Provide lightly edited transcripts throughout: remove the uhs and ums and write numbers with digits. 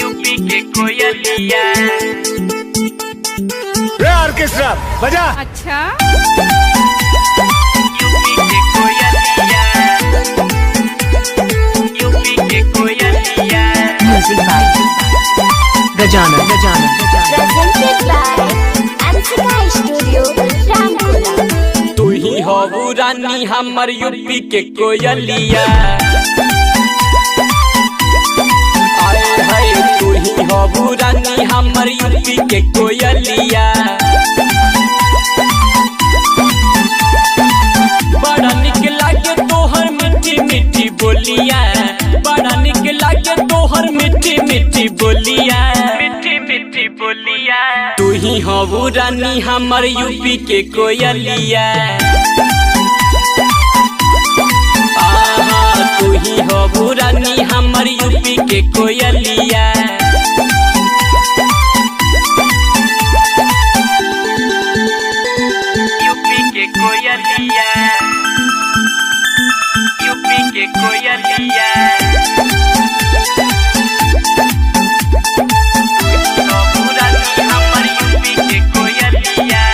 UP के कोयलिया रे ऑर्केस्ट्रा बजा। अच्छा यूपी के कोयलिया यूपी के कोयलिया Music by Gajanan. Presented by Ansika Studio, Ramkola. तू ही हो रानी हमर यूपी के कोयलिया। आए हाय तू ही हो रानी हमर यूपी के कोयलिया। बड़ा निक लागे तोहर मीठी मीठी बोलिया, बड़ा निक लागे तोहर मीठी मीठी बोलिया, मीठी मीठी बोलिया। तू ही हो रानी हमर यूपी के कोयलिया। तू ही हो रानी हमर यूपी के कोयलिया। यूपी के कोयलिया यूपी के कोयलिया। तू ही हो रानी हमर यूपी के कोयलिया।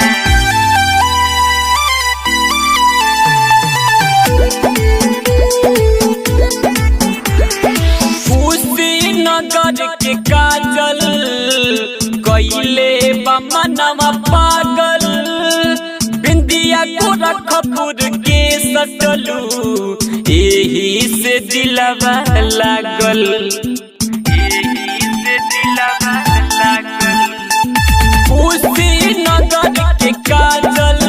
नगर के काजल कइले बा मनवा पागल, बिंदिया गोरखपुर के सटलू एही से दिलवा लागल, एही से दिलवा लागल। नगर के काजल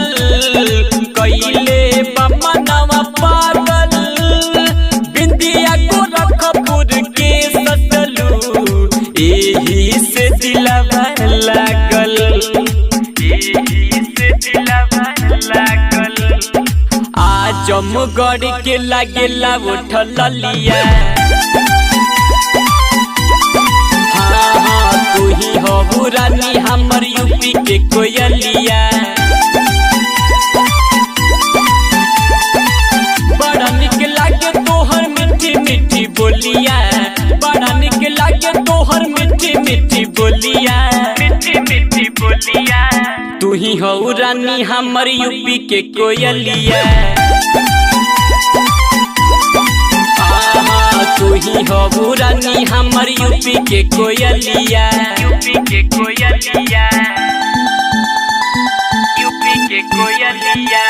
कइले बा मनवा पागल, बिंदिया गोरखपुर के एही से दिलवा लागल, एही से दिलवा लागल। आजमगढ़ के लागेला उठल लिया। हाँ तू ही हो रानी हमर यूपी के कोयलिया। बड़ा निक लागे तोहर मीठी मीठी बोलिया, बड़ा निक लागे तोहर मीठी मीठी बोलिया, मीठी मीठी बोलिया। तू ही हो रानी हमर यूपी के कोयलिया। तू ही हो रानी हमर यूपी के कोयलिया। यूपी के कोयलिया यूपी के कोयलिया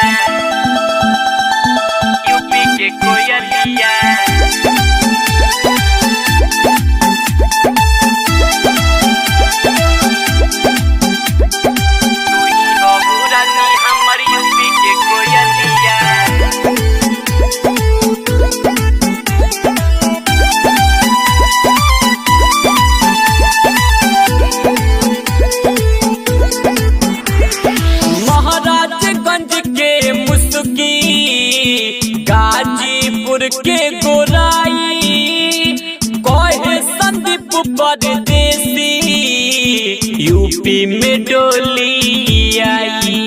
यूपी के कोयलिया। गाजीपुर के गोराई कहे संदीप परदेसी, यूपी में डोली आई,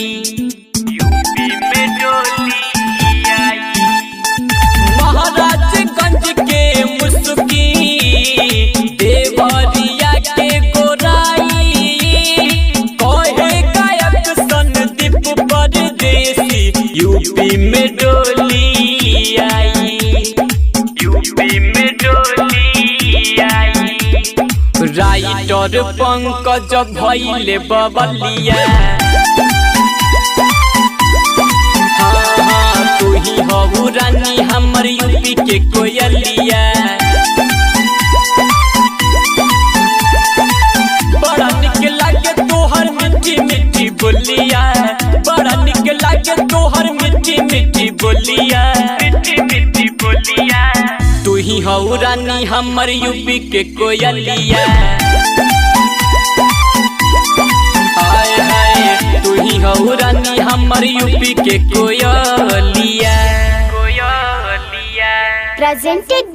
यूपी में डोली आई। महाराजगंज के मुस्की देवरिया के गोराई कहे गायक संदीप परदेसी, यूपी में डोली आई, यूपी में डोली आई। राइटर पंकज भइले बबलिया। हाँ तू ही हो रानी हमर यूपी के कोयलिया। बड़ा निक लागे तोहर मीठी मीठी बोलिया, बड़ा निक लागे तोहर मीठी मीठी बोलिया, मीठी मीठी बोलिया। तू ही हो रानी हमर यूपी के कोयलिया। हाय हाय तू ही हो रानी हमर यूपी के कोयलिया। Presented